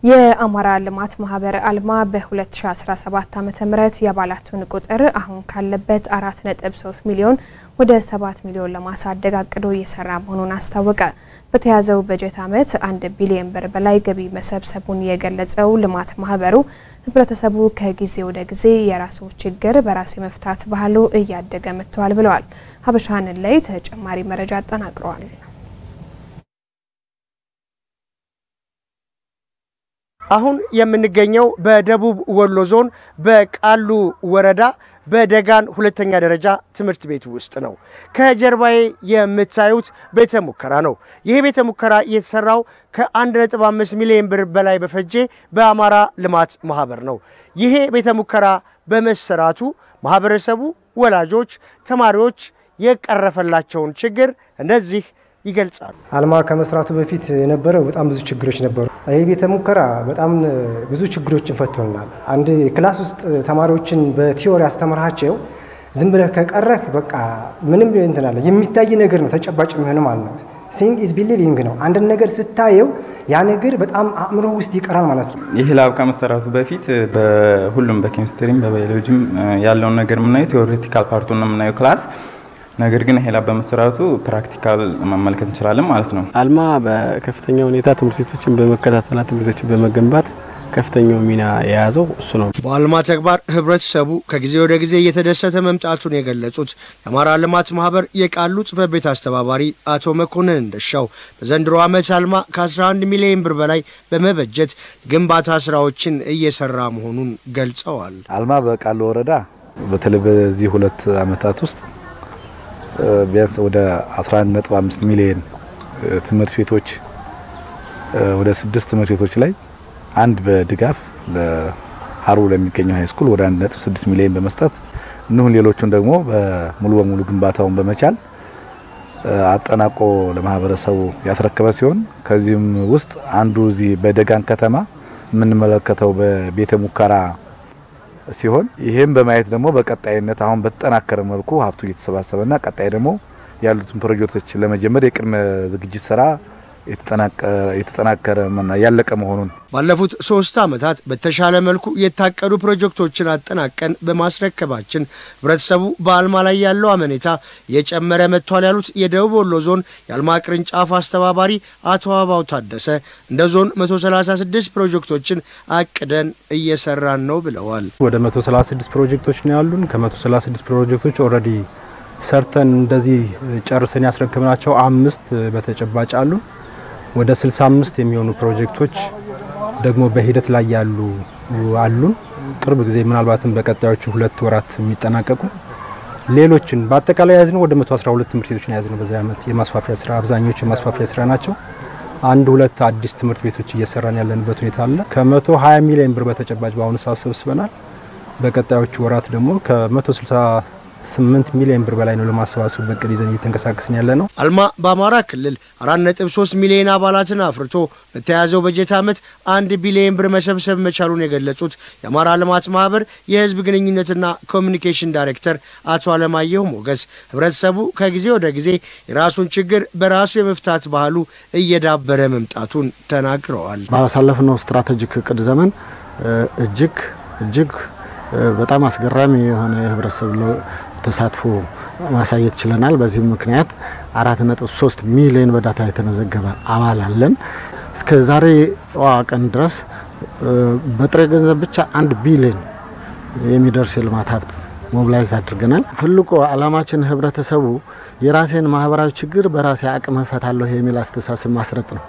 የአማራ ልማት ማህበር አልማ በ2017 ዓ.ም የአባላቱን ቁጥር አሁን ካለበት 4.3 ሚሊዮን ወደ 7 ሚሊዮን ለማሳደግ አቅዶ እየሰራ መሆኑን አስታወቀ። በተያዘው በጀት ዓመት 1 ቢሊዮን ብር በላይ ገቢ መሰብሰቡን የገለጸው ልማት ማህበሩ ህብረተሰቡ ከጊዜ ወደ ጊዜ የራሱ ችግር በራሱ የመፍታት ባህሉ እያደገ መጥቷል ብለዋል። ሀበሻን ላይ ተጨማሪ መረጃ አጠናቅረዋል። አሁን የምንገኘው በደቡብ ወሎ ዞን በቃሉ ወረዳ በደጋን ሁለተኛ ደረጃ ትምህርት ቤት ውስጥ ነው። ከጀርባዬ የምታዩት ቤተ ሙከራ ነው። ይሄ ቤተ ሙከራ የተሰራው ከ1.5 ሚሊዮን ብር በላይ በፈጀ በአማራ ልማት ማህበር ነው። ይሄ ቤተ ሙከራ በመሰራቱ ማህበረሰቡ፣ ወላጆች፣ ተማሪዎች የቀረፈላቸውን ችግር እንደዚህ ይገልጻሉ። አልማ ከመስራቱ በፊት የነበረው በጣም ብዙ ችግሮች ነበሩ። ይሄ ቤተ ሙከራ በጣም ብዙ ችግሮችን ፈቶልናል። አንድ ክላስ ውስጥ ተማሪዎችን በቲዮሪ አስተምራቸው ዝም ብለህ ከቀረህ በቃ ምንም እንትናለ የሚታይ ነገር ነው ተጨባጭ የሚሆን ማለት ነው። ሲንግ ኢዝ ቢሊቪንግ ነው። አንድ ነገር ስታየው ያ ነገር በጣም አእምሮ ውስጥ ይቀራል ማለት ነው። ይሄ ላብ ከመሰራቱ በፊት በሁሉም በኬሚስትሪም በባዮሎጂም ያለውን ነገር ምናየው ቲዮሪቲካል ፓርቱን ነው ምናየው ክላስ ነገር ግን ይሄ ላብ በመሰራቱ ፕራክቲካል መመልከት እንችላለን ማለት ነው። አልማ በከፍተኛ ሁኔታ ትምህርት ቤቶችን በመከታተልና ትምህርቶችን በመገንባት ከፍተኛው ሚና የያዘው እሱ ነው። በአልማ ተግባር ህብረተሰቡ ከጊዜ ወደ ጊዜ እየተደሰተ መምጣቱን የገለጹት የአማራ ልማት ማህበር የቃሉ ጽሕፈት ቤት አስተባባሪ አቶ መኮንን እንደሻው በዘንድሮ ዓመት አልማ ከ11 ሚሊዮን ብር በላይ በመበጀት ግንባታ ስራዎችን እየሰራ መሆኑን ገልጸዋል። አልማ በቃሉ ወረዳ በተለይ በዚህ 2 ዓመታት ውስጥ ቢያንስ ወደ 11.5 ሚሊዮን ትምህርት ቤቶች ወደ 6 ትምህርት ቤቶች ላይ አንድ በድጋፍ ለሀሩ ለሚገኘው ሃይ ስኩል ወደ 1.6 ሚሊዮን በመስጠት እንሁን ሌሎቹን ደግሞ ሙሉ በሙሉ ግንባታውን በመቻል አጠናቆ ለማህበረሰቡ ያስረከበ ሲሆን ከዚህም ውስጥ አንዱ እዚህ በደጋን ከተማ የምንመለከተው በቤተ ሙከራ ሲሆን ይሄም በማየት ደግሞ በቀጣይነት አሁን በተጠናከረ መልኩ ሀብቱ እየተሰባሰበና ቀጣይ ደግሞ ያሉትን ፕሮጀክቶች ለመጀመር የቅድመ ዝግጅት ስራ የተጠናከረ ያለቀ መሆኑን ባለፉት 3 ዓመታት በተሻለ መልኩ የታቀዱ ፕሮጀክቶችን አጠናቀን በማስረከባችን ህብረተሰቡ በአልማ ላይ ያለው አመኔታ የጨመረ መጥቷል ያሉት የደቡብ ወሎ ዞን የአልማ ቅርንጫፍ አስተባባሪ አቶ አባው ታደሰ እንደ ዞን 136 ፕሮጀክቶችን አቅደን እየሰራን ነው ብለዋል። ወደ 136 ፕሮጀክቶች ነው ያሉን። ከ136 ፕሮጀክቶች ኦሬዲ ሰርተን እንደዚህ ጨርሰን ያስረከብናቸው 5 በተጨባጭ አሉ። ወደ 65 የሚሆኑ ፕሮጀክቶች ደግሞ በሂደት ላይ ያሉ አሉን። ቅርብ ጊዜ ምናልባትም በቀጣዮቹ 2 ወራት የሚጠናቀቁ ሌሎችን በአጠቃላይ ያዝነው ወደ 112 ትምህርት ቤቶች ነው ያዝነው በዚህ ዓመት የማስፋፊያ ስራ አብዛኞቹ የማስፋፊያ ስራ ናቸው። 1-2 አዲስ ትምህርት ቤቶች እየሰራን ያለንበት ሁኔታ አለ። ከ120 ሚሊዮን ብር በተጨባጭ በአሁኑ ሰዓት ሰብስበናል። በቀጣዮቹ ወራት ደግሞ ከ168 ሚሊዮን ብር በላይ ነው ለማሰባሰብ በቅድ ይዘን እየተንቀሳቀስን ያለ ነው። አልማ በአማራ ክልል 4.3 ሚሊዮን አባላትን አፍርቶ በተያዘው በጀት ዓመት 1 ቢሊዮን ብር መሰብሰብ መቻሉን የገለጹት የአማራ ልማት ማህበር የህዝብ ግንኙነትና ኮሚኒኬሽን ዳይሬክተር አቶ አለማየሁ ሞገስ ህብረተሰቡ ከጊዜ ወደ ጊዜ የራሱን ችግር በራሱ የመፍታት ባህሉ እየዳበረ መምጣቱን ተናግረዋል። ባሳለፍነው ስትራቴጂክ እቅድ ዘመን እጅግ በጣም አስገራሚ የሆነ የህብረተሰብ ተሳትፎ ማሳየት ችለናል። በዚህ ምክንያት 4.3 ሚሊዮን በዳታ የተመዘገበ አባል አለን። እስከ ዛሬ ቀን ድረስ በጥሬ ገንዘብ ብቻ 1 ቢሊዮን የሚደርስ የልማት ሀብት ሞቢላይዝ አድርገናል። ትልቁ ዓላማችን ህብረተሰቡ የራሴን ማህበራዊ ችግር በራሴ አቅም እፈታለሁ የሚል አስተሳሰብ ማስረጽ ነው።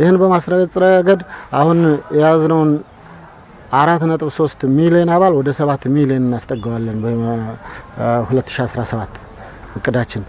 ይህን በማስረጽ ረገድ አሁን የያዝነውን 4.3 ሚሊዮን አባል ወደ 7 ሚሊዮን እናስጠጋዋለን በ2017 እቅዳችን